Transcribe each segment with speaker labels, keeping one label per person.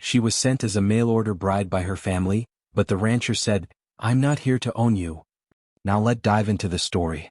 Speaker 1: She was sent as a mail-order bride by her family, but the rancher said, "I'm not here to own you." Now let's dive into the story.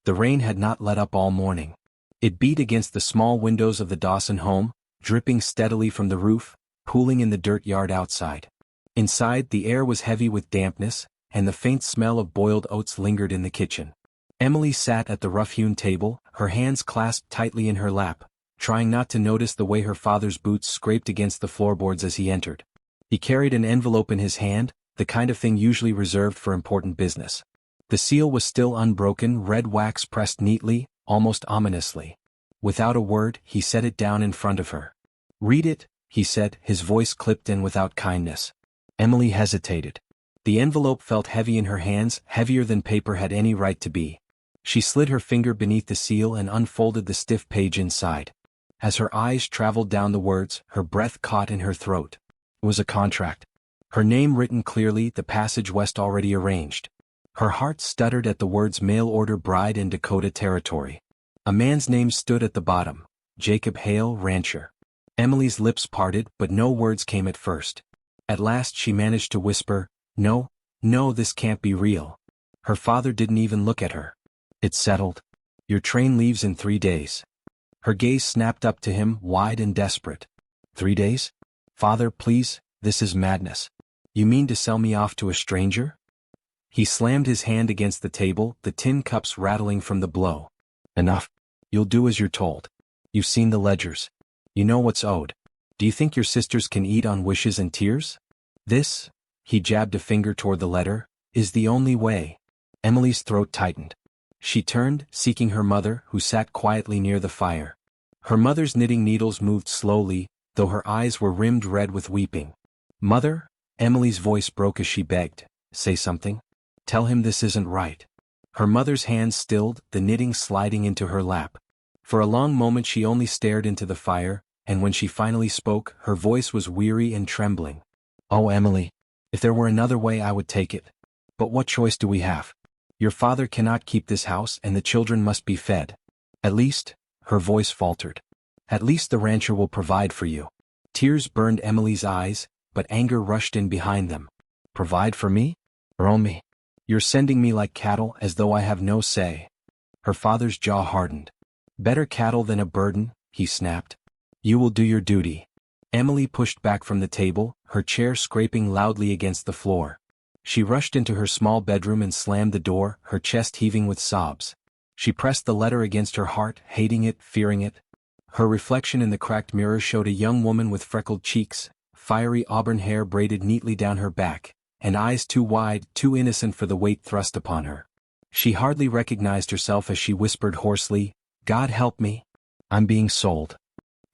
Speaker 1: The rain had not let up all morning. It beat against the small windows of the Dawson home, dripping steadily from the roof, pooling in the dirt yard outside. Inside, the air was heavy with dampness, and the faint smell of boiled oats lingered in the kitchen. Emily sat at the rough-hewn table, her hands clasped tightly in her lap, trying not to notice the way her father's boots scraped against the floorboards as he entered. He carried an envelope in his hand, the kind of thing usually reserved for important business. The seal was still unbroken, red wax pressed neatly, almost ominously. Without a word, he set it down in front of her. "Read it," he said, his voice clipped in without kindness. Emily hesitated. The envelope felt heavy in her hands, heavier than paper had any right to be. She slid her finger beneath the seal and unfolded the stiff page inside. As her eyes traveled down the words, her breath caught in her throat. It was a contract. Her name written clearly, the passage west already arranged. Her heart stuttered at the words mail-order bride in Dakota Territory. A man's name stood at the bottom, Jacob Hale, rancher. Emily's lips parted, but no words came at first. At last she managed to whisper, "No, no, this can't be real." Her father didn't even look at her. "It's settled. Your train leaves in 3 days." Her gaze snapped up to him, wide and desperate. 3 days? "Father, please, this is madness. You mean to sell me off to a stranger?" He slammed his hand against the table, the tin cups rattling from the blow. "Enough. You'll do as you're told. You've seen the ledgers. You know what's owed. Do you think your sisters can eat on wishes and tears? This," he jabbed a finger toward the letter, "is the only way." Emily's throat tightened. She turned, seeking her mother, who sat quietly near the fire. Her mother's knitting needles moved slowly, though her eyes were rimmed red with weeping. "Mother?" Emily's voice broke as she begged, "Say something. Tell him this isn't right." Her mother's hands stilled, the knitting sliding into her lap. For a long moment she only stared into the fire, and when she finally spoke, her voice was weary and trembling. "Oh, Emily, if there were another way I would take it. But what choice do we have? Your father cannot keep this house and the children must be fed. At least," her voice faltered, "at least the rancher will provide for you." Tears burned Emily's eyes, but anger rushed in behind them. "Provide for me? Or own me? You're sending me like cattle as though I have no say." Her father's jaw hardened. "Better cattle than a burden," he snapped. "You will do your duty." Emily pushed back from the table, her chair scraping loudly against the floor. She rushed into her small bedroom and slammed the door, her chest heaving with sobs. She pressed the letter against her heart, hating it, fearing it. Her reflection in the cracked mirror showed a young woman with freckled cheeks, fiery auburn hair braided neatly down her back, and eyes too wide, too innocent for the weight thrust upon her. She hardly recognized herself as she whispered hoarsely, "God help me. I'm being sold."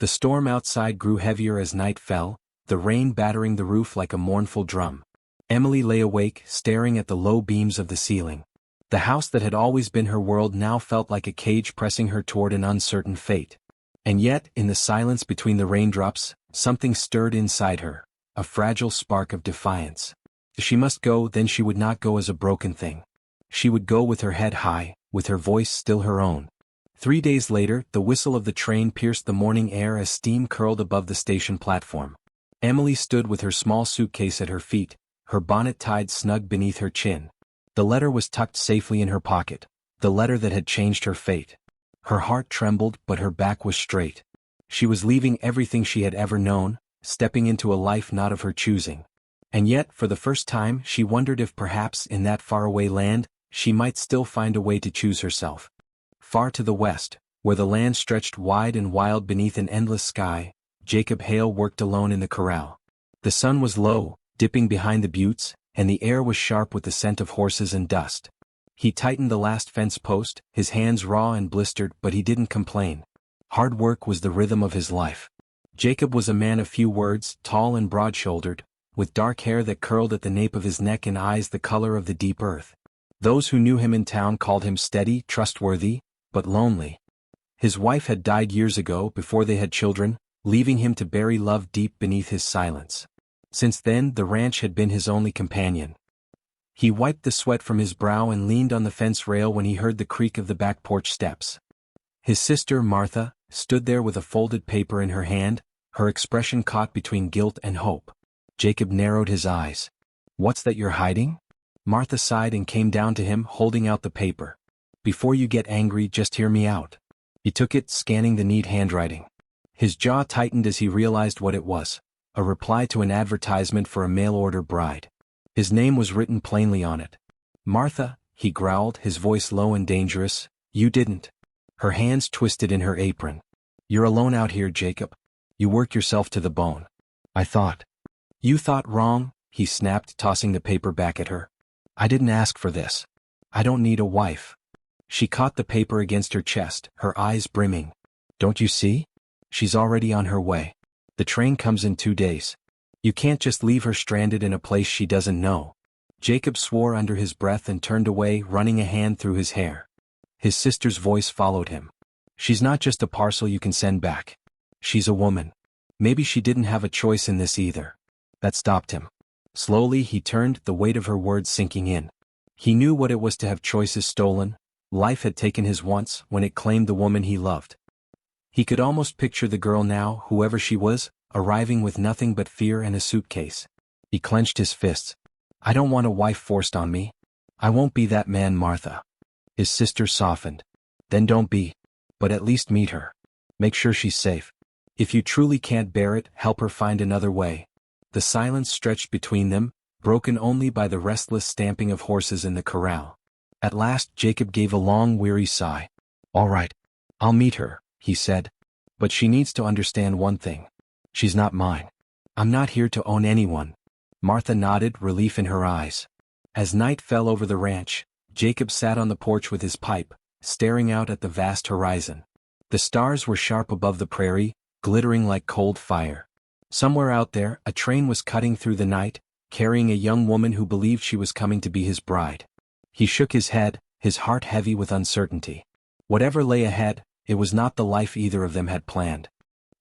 Speaker 1: The storm outside grew heavier as night fell, the rain battering the roof like a mournful drum. Emily lay awake, staring at the low beams of the ceiling. The house that had always been her world now felt like a cage pressing her toward an uncertain fate. And yet, in the silence between the raindrops, something stirred inside her, a fragile spark of defiance. If she must go, then she would not go as a broken thing. She would go with her head high, with her voice still her own. 3 days later, the whistle of the train pierced the morning air as steam curled above the station platform. Emily stood with her small suitcase at her feet, her bonnet tied snug beneath her chin. The letter was tucked safely in her pocket, the letter that had changed her fate. Her heart trembled, but her back was straight. She was leaving everything she had ever known, stepping into a life not of her choosing. And yet, for the first time, she wondered if perhaps, in that faraway land, she might still find a way to choose herself. Far to the west, where the land stretched wide and wild beneath an endless sky, Jacob Hale worked alone in the corral. The sun was low, dipping behind the buttes, and the air was sharp with the scent of horses and dust. He tightened the last fence post, his hands raw and blistered, but he didn't complain. Hard work was the rhythm of his life. Jacob was a man of few words, tall and broad-shouldered, with dark hair that curled at the nape of his neck and eyes the color of the deep earth. Those who knew him in town called him steady, trustworthy, but lonely. His wife had died years ago before they had children, leaving him to bury love deep beneath his silence. Since then, the ranch had been his only companion. He wiped the sweat from his brow and leaned on the fence rail when he heard the creak of the back porch steps. His sister, Martha, stood there with a folded paper in her hand, her expression caught between guilt and hope. Jacob narrowed his eyes. "What's that you're hiding?" Martha sighed and came down to him, holding out the paper. "Before you get angry, just hear me out." He took it, scanning the neat handwriting. His jaw tightened as he realized what it was: a reply to an advertisement for a mail-order bride. His name was written plainly on it. "Martha," he growled, his voice low and dangerous, "you didn't." Her hands twisted in her apron. "You're alone out here, Jacob. You work yourself to the bone." "I thought." "You thought wrong," he snapped, tossing the paper back at her. "I didn't ask for this. I don't need a wife." She caught the paper against her chest, her eyes brimming. "Don't you see? She's already on her way. The train comes in 2 days. You can't just leave her stranded in a place she doesn't know." Jacob swore under his breath and turned away, running a hand through his hair. His sister's voice followed him. "She's not just a parcel you can send back. She's a woman. Maybe she didn't have a choice in this either." That stopped him. Slowly he turned, the weight of her words sinking in. He knew what it was to have choices stolen. Life had taken his once, when it claimed the woman he loved. He could almost picture the girl now, whoever she was, arriving with nothing but fear and a suitcase. He clenched his fists. "I don't want a wife forced on me. I won't be that man, Martha." His sister softened. "Then don't be. But at least meet her. Make sure she's safe. If you truly can't bear it, help her find another way." The silence stretched between them, broken only by the restless stamping of horses in the corral. At last Jacob gave a long, weary sigh. "All right. I'll meet her," he said. "But she needs to understand one thing. She's not mine. I'm not here to own anyone." Martha nodded, relief in her eyes. As night fell over the ranch, Jacob sat on the porch with his pipe, staring out at the vast horizon. The stars were sharp above the prairie, glittering like cold fire. Somewhere out there, a train was cutting through the night, carrying a young woman who believed she was coming to be his bride. He shook his head, his heart heavy with uncertainty. Whatever lay ahead, it was not the life either of them had planned.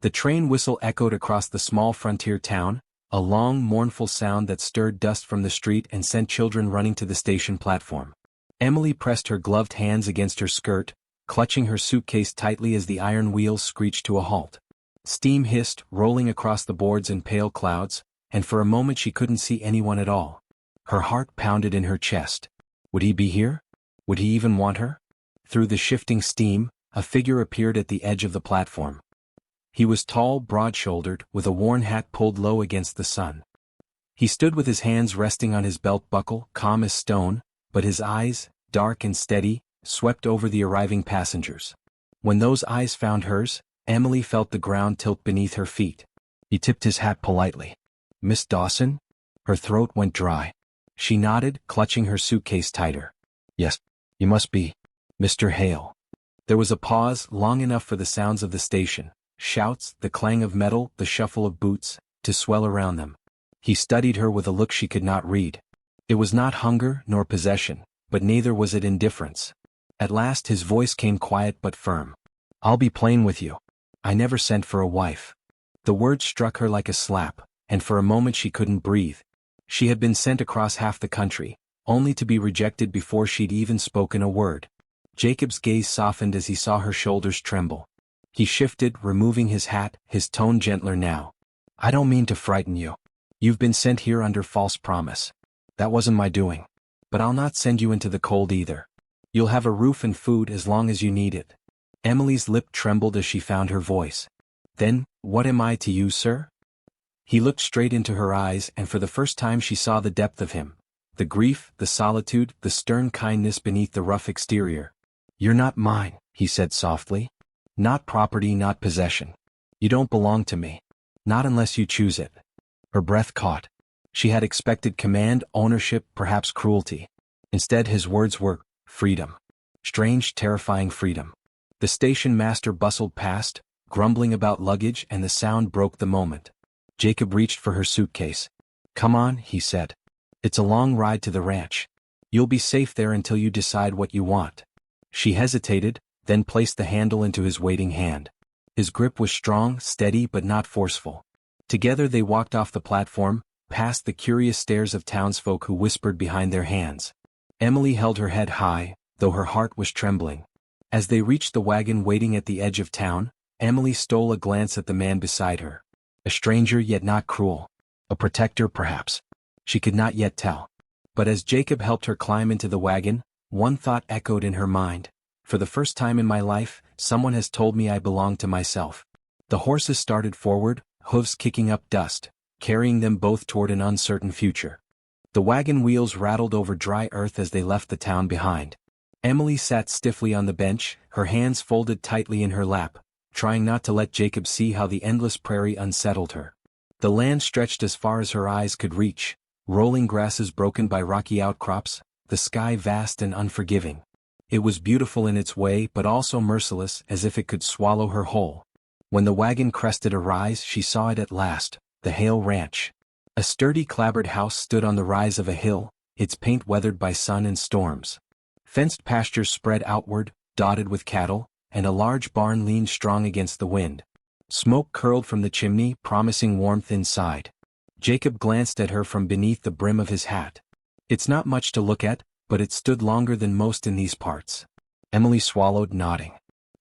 Speaker 1: The train whistle echoed across the small frontier town, a long, mournful sound that stirred dust from the street and sent children running to the station platform. Emily pressed her gloved hands against her skirt, clutching her suitcase tightly as the iron wheels screeched to a halt. Steam hissed, rolling across the boards in pale clouds, and for a moment she couldn't see anyone at all. Her heart pounded in her chest. Would he be here? Would he even want her? Through the shifting steam, a figure appeared at the edge of the platform. He was tall, broad-shouldered, with a worn hat pulled low against the sun. He stood with his hands resting on his belt buckle, calm as stone, but his eyes, dark and steady, swept over the arriving passengers. When those eyes found hers, Emily felt the ground tilt beneath her feet. He tipped his hat politely. "Miss Dawson?" Her throat went dry. She nodded, clutching her suitcase tighter. "Yes, you must be Mr. Hale." There was a pause, long enough for the sounds of the station, shouts, the clang of metal, the shuffle of boots, to swell around them. He studied her with a look she could not read. It was not hunger nor possession, but neither was it indifference. At last his voice came quiet but firm. "I'll be plain with you. I never sent for a wife." The word struck her like a slap, and for a moment she couldn't breathe. She had been sent across half the country, only to be rejected before she'd even spoken a word. Jacob's gaze softened as he saw her shoulders tremble. He shifted, removing his hat, his tone gentler now. "I don't mean to frighten you. You've been sent here under false promise. That wasn't my doing. But I'll not send you into the cold either. You'll have a roof and food as long as you need it." Emily's lip trembled as she found her voice. "Then, what am I to you, sir?" He looked straight into her eyes, and for the first time she saw the depth of him. The grief, the solitude, the stern kindness beneath the rough exterior. "You're not mine," he said softly. "Not property, not possession. You don't belong to me. Not unless you choose it." Her breath caught. She had expected command, ownership, perhaps cruelty. Instead his words were, freedom. Strange, terrifying freedom. The station master bustled past, grumbling about luggage, and the sound broke the moment. Jacob reached for her suitcase. "Come on," he said. "It's a long ride to the ranch. You'll be safe there until you decide what you want." She hesitated, then placed the handle into his waiting hand. His grip was strong, steady, but not forceful. Together they walked off the platform, past the curious stares of townsfolk who whispered behind their hands. Emily held her head high, though her heart was trembling. As they reached the wagon waiting at the edge of town, Emily stole a glance at the man beside her. A stranger yet not cruel. A protector perhaps. She could not yet tell. But as Jacob helped her climb into the wagon, one thought echoed in her mind. For the first time in my life, someone has told me I belong to myself. The horses started forward, hooves kicking up dust, carrying them both toward an uncertain future. The wagon wheels rattled over dry earth as they left the town behind. Emily sat stiffly on the bench, her hands folded tightly in her lap, trying not to let Jacob see how the endless prairie unsettled her. The land stretched as far as her eyes could reach, rolling grasses broken by rocky outcrops, the sky vast and unforgiving. It was beautiful in its way but also merciless, as if it could swallow her whole. When the wagon crested a rise, she saw it at last, the Hale Ranch. A sturdy clapboard house stood on the rise of a hill, its paint weathered by sun and storms. Fenced pastures spread outward, dotted with cattle, and a large barn leaned strong against the wind. Smoke curled from the chimney, promising warmth inside. Jacob glanced at her from beneath the brim of his hat. It's not much to look at, but it stood longer than most in these parts. Emily swallowed, nodding.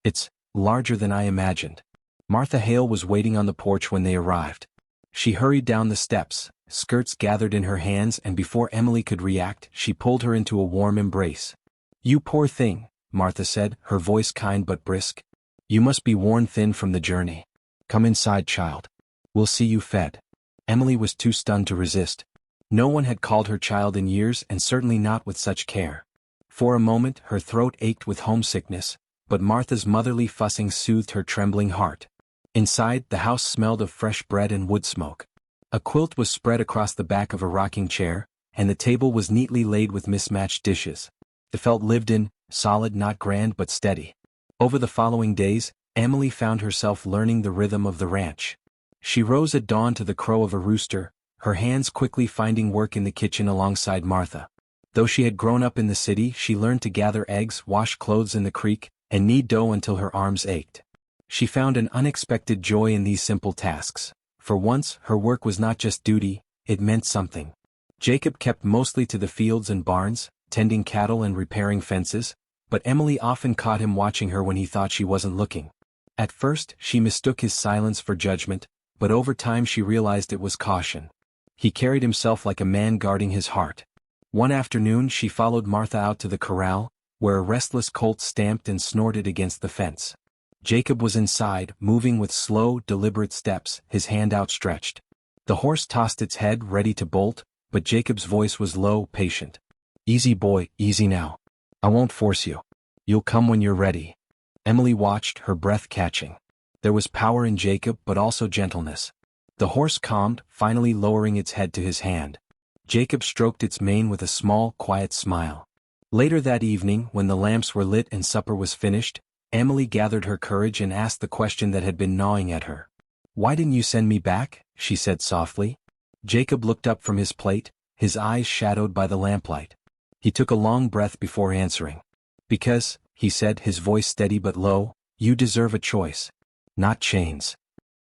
Speaker 1: It's larger than I imagined. Martha Hale was waiting on the porch when they arrived. She hurried down the steps, skirts gathered in her hands, and before Emily could react, she pulled her into a warm embrace. "You poor thing," Martha said, her voice kind but brisk. "You must be worn thin from the journey. Come inside, child. We'll see you fed." Emily was too stunned to resist. No one had called her child in years, and certainly not with such care. For a moment her throat ached with homesickness, but Martha's motherly fussing soothed her trembling heart. Inside, the house smelled of fresh bread and wood smoke. A quilt was spread across the back of a rocking chair, and the table was neatly laid with mismatched dishes. It felt lived in, solid, not grand but steady. Over the following days, Emily found herself learning the rhythm of the ranch. She rose at dawn to the crow of a rooster, her hands quickly finding work in the kitchen alongside Martha. Though she had grown up in the city, she learned to gather eggs, wash clothes in the creek, and knead dough until her arms ached. She found an unexpected joy in these simple tasks. For once, her work was not just duty, it meant something. Jacob kept mostly to the fields and barns, tending cattle and repairing fences, but Emily often caught him watching her when he thought she wasn't looking. At first, she mistook his silence for judgment, but over time she realized it was caution. He carried himself like a man guarding his heart. One afternoon she followed Martha out to the corral, where a restless colt stamped and snorted against the fence. Jacob was inside, moving with slow, deliberate steps, his hand outstretched. The horse tossed its head, ready to bolt, but Jacob's voice was low, patient. "Easy boy, easy now. I won't force you. You'll come when you're ready." Emily watched, her breath catching. There was power in Jacob but also gentleness. The horse calmed, finally lowering its head to his hand. Jacob stroked its mane with a small, quiet smile. Later that evening, when the lamps were lit and supper was finished, Emily gathered her courage and asked the question that had been gnawing at her. "Why didn't you send me back?" she said softly. Jacob looked up from his plate, his eyes shadowed by the lamplight. He took a long breath before answering. "Because," he said, his voice steady but low, "you deserve a choice. Not chains."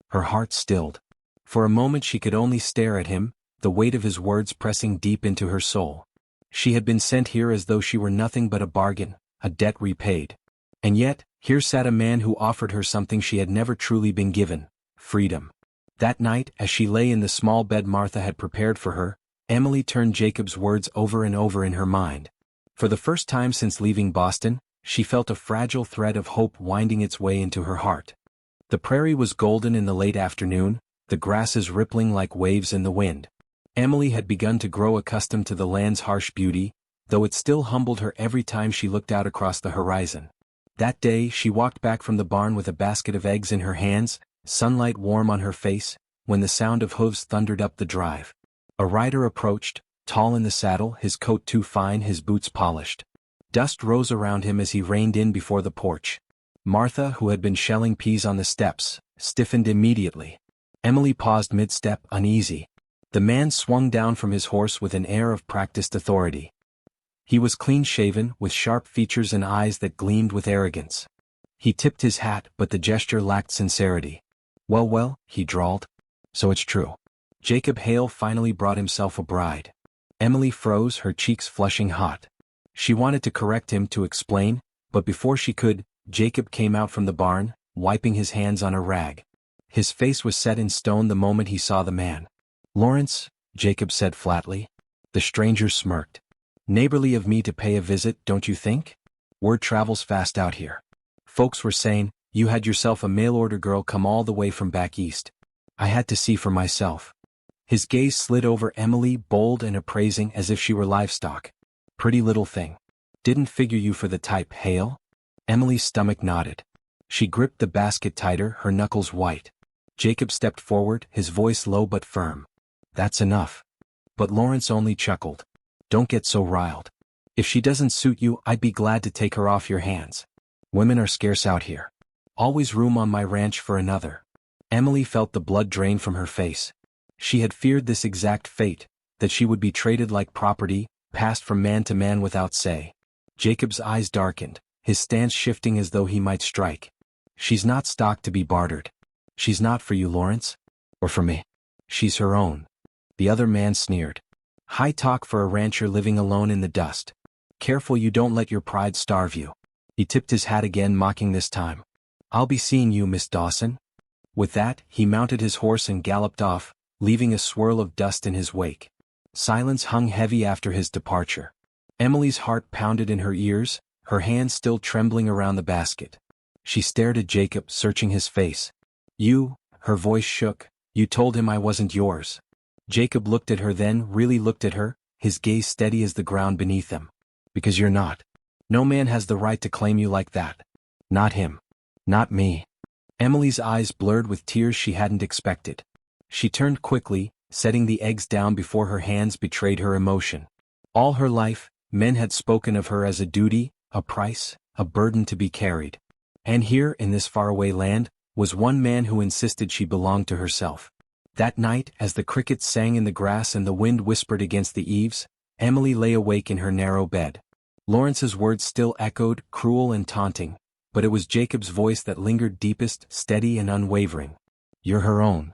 Speaker 1: Her heart stilled. For a moment she could only stare at him, the weight of his words pressing deep into her soul. She had been sent here as though she were nothing but a bargain, a debt repaid. And yet, here sat a man who offered her something she had never truly been given: freedom. That night, as she lay in the small bed Martha had prepared for her, Emily turned Jacob's words over and over in her mind. For the first time since leaving Boston, she felt a fragile thread of hope winding its way into her heart. The prairie was golden in the late afternoon, the grasses rippling like waves in the wind. Emily had begun to grow accustomed to the land's harsh beauty, though it still humbled her every time she looked out across the horizon. That day she walked back from the barn with a basket of eggs in her hands, sunlight warm on her face, when the sound of hooves thundered up the drive. A rider approached, tall in the saddle, his coat too fine, his boots polished. Dust rose around him as he reined in before the porch. Martha, who had been shelling peas on the steps, stiffened immediately. Emily paused mid-step, uneasy. The man swung down from his horse with an air of practiced authority. He was clean-shaven, with sharp features and eyes that gleamed with arrogance. He tipped his hat, but the gesture lacked sincerity. Well, he drawled. "So it's true. Jacob Hale finally brought himself a bride." Emily froze, her cheeks flushing hot. She wanted to correct him, to explain, but before she could, Jacob came out from the barn, wiping his hands on a rag. His face was set in stone the moment he saw the man. "Lawrence," Jacob said flatly. The stranger smirked. "Neighborly of me to pay a visit, don't you think? Word travels fast out here. Folks were saying, you had yourself a mail-order girl come all the way from back east. I had to see for myself." His gaze slid over Emily, bold and appraising as if she were livestock. "Pretty little thing. Didn't figure you for the type, Hale?" Emily's stomach nodded. She gripped the basket tighter, her knuckles white. Jacob stepped forward, his voice low but firm. "That's enough." But Lawrence only chuckled. "Don't get so riled. If she doesn't suit you, I'd be glad to take her off your hands. Women are scarce out here. Always room on my ranch for another." Emily felt the blood drain from her face. She had feared this exact fate, that she would be traded like property, passed from man to man without say. Jacob's eyes darkened, his stance shifting as though he might strike. "She's not stock to be bartered. She's not for you, Lawrence. Or for me. She's her own." The other man sneered. "High talk for a rancher living alone in the dust. Careful you don't let your pride starve you." He tipped his hat again, mocking this time. "I'll be seeing you, Miss Dawson." With that, he mounted his horse and galloped off, leaving a swirl of dust in his wake. Silence hung heavy after his departure. Emily's heart pounded in her ears, her hands still trembling around the basket. She stared at Jacob, searching his face. "You," her voice shook, "you told him I wasn't yours." Jacob looked at her, then really looked at her, his gaze steady as the ground beneath him. "Because you're not. No man has the right to claim you like that. Not him. Not me." Emily's eyes blurred with tears she hadn't expected. She turned quickly, setting the eggs down before her hands betrayed her emotion. All her life, men had spoken of her as a duty, a price, a burden to be carried. And here, in this faraway land, was one man who insisted she belonged to herself. That night, as the crickets sang in the grass and the wind whispered against the eaves, Emily lay awake in her narrow bed. Lawrence's words still echoed, cruel and taunting, but it was Jacob's voice that lingered deepest, steady and unwavering. "You're her own."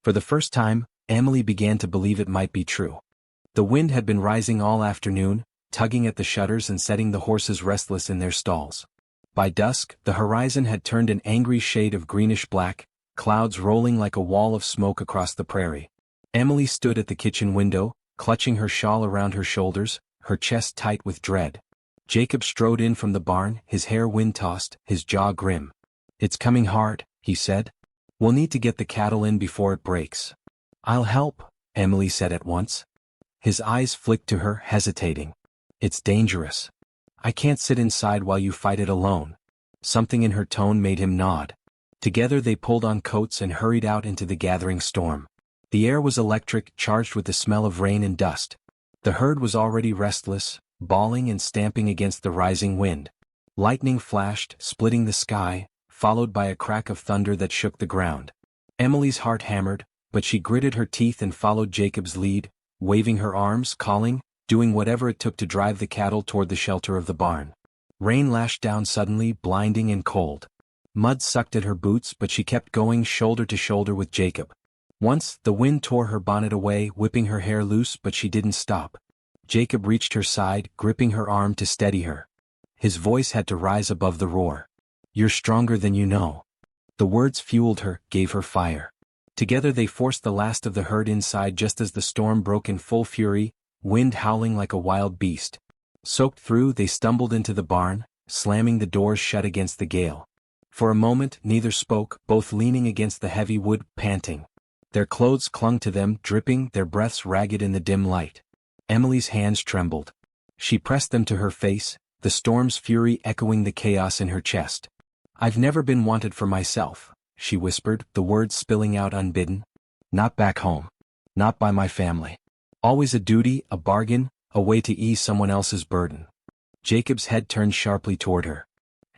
Speaker 1: For the first time, Emily began to believe it might be true. The wind had been rising all afternoon, tugging at the shutters and setting the horses restless in their stalls. By dusk, the horizon had turned an angry shade of greenish-black, clouds rolling like a wall of smoke across the prairie. Emily stood at the kitchen window, clutching her shawl around her shoulders, her chest tight with dread. Jacob strode in from the barn, his hair wind-tossed, his jaw grim. "It's coming hard," he said. "We'll need to get the cattle in before it breaks." "I'll help," Emily said at once. His eyes flicked to her, hesitating. "It's dangerous. I can't sit inside while you fight it alone." Something in her tone made him nod. Together they pulled on coats and hurried out into the gathering storm. The air was electric, charged with the smell of rain and dust. The herd was already restless, bawling and stamping against the rising wind. Lightning flashed, splitting the sky, followed by a crack of thunder that shook the ground. Emily's heart hammered, but she gritted her teeth and followed Jacob's lead, waving her arms, calling, doing whatever it took to drive the cattle toward the shelter of the barn. Rain lashed down suddenly, blinding and cold. Mud sucked at her boots, but she kept going shoulder to shoulder with Jacob. Once, the wind tore her bonnet away, whipping her hair loose, but she didn't stop. Jacob reached her side, gripping her arm to steady her. His voice had to rise above the roar. "You're stronger than you know." The words fueled her, gave her fire. Together they forced the last of the herd inside just as the storm broke in full fury, wind howling like a wild beast. Soaked through, they stumbled into the barn, slamming the doors shut against the gale. For a moment, neither spoke, both leaning against the heavy wood, panting. Their clothes clung to them, dripping, their breaths ragged in the dim light. Emily's hands trembled. She pressed them to her face, the storm's fury echoing the chaos in her chest. "I've never been wanted for myself," she whispered, the words spilling out unbidden. "Not back home. Not by my family. Always a duty, a bargain, a way to ease someone else's burden." Jacob's head turned sharply toward her.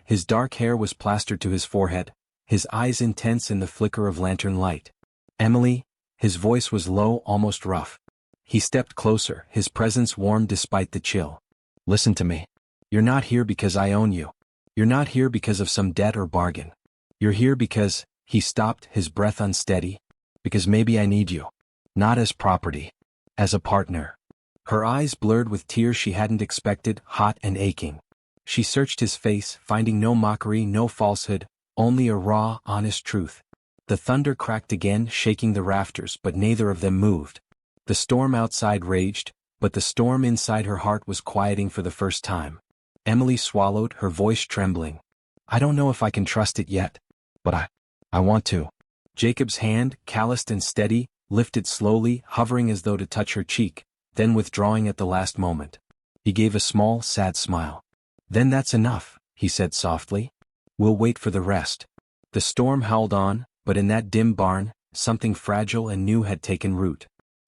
Speaker 1: His dark hair was plastered to his forehead, his eyes intense in the flicker of lantern light. "Emily," his voice was low, almost rough. He stepped closer, his presence warm despite the chill. "Listen to me. You're not here because I own you. You're not here because of some debt or bargain. You're here because," he stopped, his breath unsteady, "because maybe I need you. Not as property. As a partner." Her eyes blurred with tears she hadn't expected, hot and aching. She searched his face, finding no mockery, no falsehood, only a raw, honest truth. The thunder cracked again, shaking the rafters, but neither of them moved. The storm outside raged, but the storm inside her heart was quieting for the first time. Emily swallowed, her voice trembling. I don't know if I can trust it yet. But I want to. Jacob's hand, calloused and steady, lifted slowly, hovering as though to touch her cheek, then withdrawing at the last moment. He gave a small, sad smile. Then that's enough, he said softly. We'll wait for the rest. The storm howled on, but in that dim barn, something fragile and new had taken root.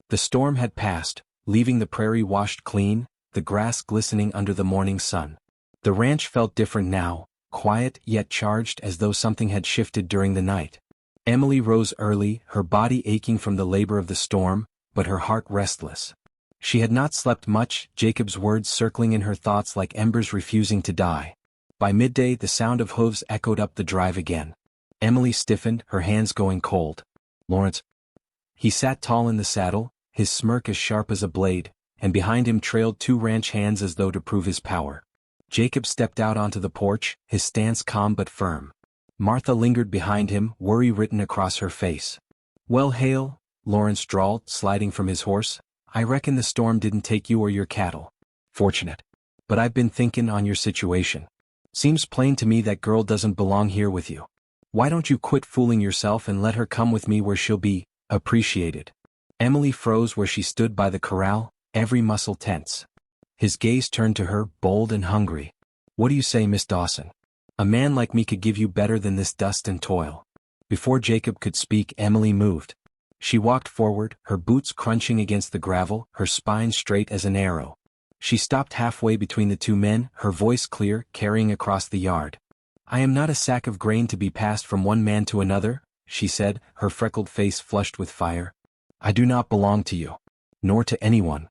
Speaker 1: The storm had passed, leaving the prairie washed clean, the grass glistening under the morning sun. The ranch felt different now, quiet yet charged as though something had shifted during the night. Emily rose early, her body aching from the labor of the storm, but her heart restless. She had not slept much, Jacob's words circling in her thoughts like embers refusing to die. By midday the sound of hooves echoed up the drive again. Emily stiffened, her hands going cold. Lawrence. He sat tall in the saddle, his smirk as sharp as a blade, and behind him trailed two ranch hands as though to prove his power. Jacob stepped out onto the porch, his stance calm but firm. Martha lingered behind him, worry written across her face. Well, Hale, Lawrence drawled, sliding from his horse, I reckon the storm didn't take you or your cattle. Fortunate. But I've been thinkin' on your situation. Seems plain to me that girl doesn't belong here with you. Why don't you quit fooling yourself and let her come with me where she'll be appreciated? Emily froze where she stood by the corral, every muscle tense. His gaze turned to her, bold and hungry. What do you say, Miss Dawson? A man like me could give you better than this dust and toil. Before Jacob could speak, Emily moved. She walked forward, her boots crunching against the gravel, her spine straight as an arrow. She stopped halfway between the two men, her voice clear, carrying across the yard. I am not a sack of grain to be passed from one man to another, she said, her freckled face flushed with fire. I do not belong to you. Nor to anyone.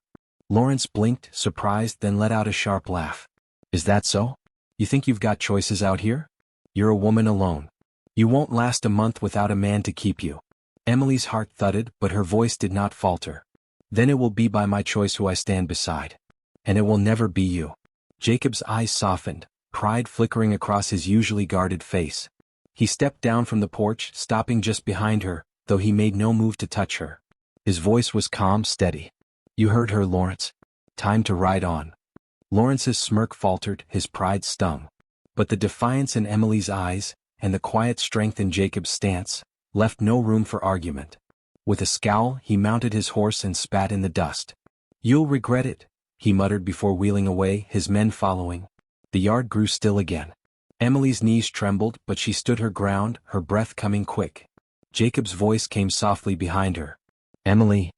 Speaker 1: Lawrence blinked, surprised, then let out a sharp laugh. Is that so? You think you've got choices out here? You're a woman alone. You won't last a month without a man to keep you. Emily's heart thudded, but her voice did not falter. Then it will be by my choice who I stand beside. And it will never be you. Jacob's eyes softened, pride flickering across his usually guarded face. He stepped down from the porch, stopping just behind her, though he made no move to touch her. His voice was calm, steady. You heard her, Lawrence. Time to ride on. Lawrence's smirk faltered, his pride stung. But the defiance in Emily's eyes, and the quiet strength in Jacob's stance, left no room for argument. With a scowl, he mounted his horse and spat in the dust. You'll regret it, he muttered before wheeling away, his men following. The yard grew still again. Emily's knees trembled, but she stood her ground, her breath coming quick. Jacob's voice came softly behind her. Emily.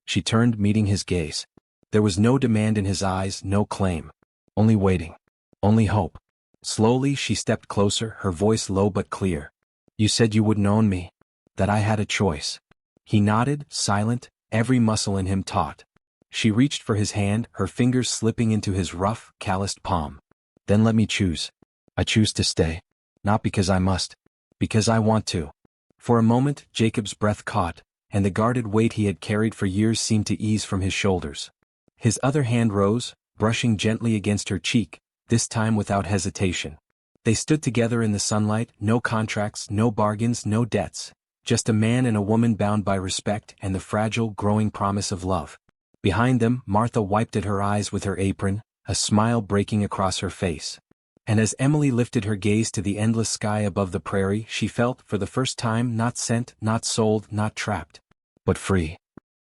Speaker 1: She turned, meeting his gaze. There was no demand in his eyes, no claim. Only waiting. Only hope. Slowly she stepped closer, her voice low but clear. You said you wouldn't own me. That I had a choice. He nodded, silent, every muscle in him taut. She reached for his hand, her fingers slipping into his rough, calloused palm. Then let me choose. I choose to stay. Not because I must. Because I want to. For a moment, Jacob's breath caught, and the guarded weight he had carried for years seemed to ease from his shoulders. His other hand rose, brushing gently against her cheek, this time without hesitation. They stood together in the sunlight, no contracts, no bargains, no debts. Just a man and a woman bound by respect and the fragile, growing promise of love. Behind them, Martha wiped at her eyes with her apron, a smile breaking across her face. And as Emily lifted her gaze to the endless sky above the prairie, she felt, for the first time, not sent, not sold, not trapped, but free.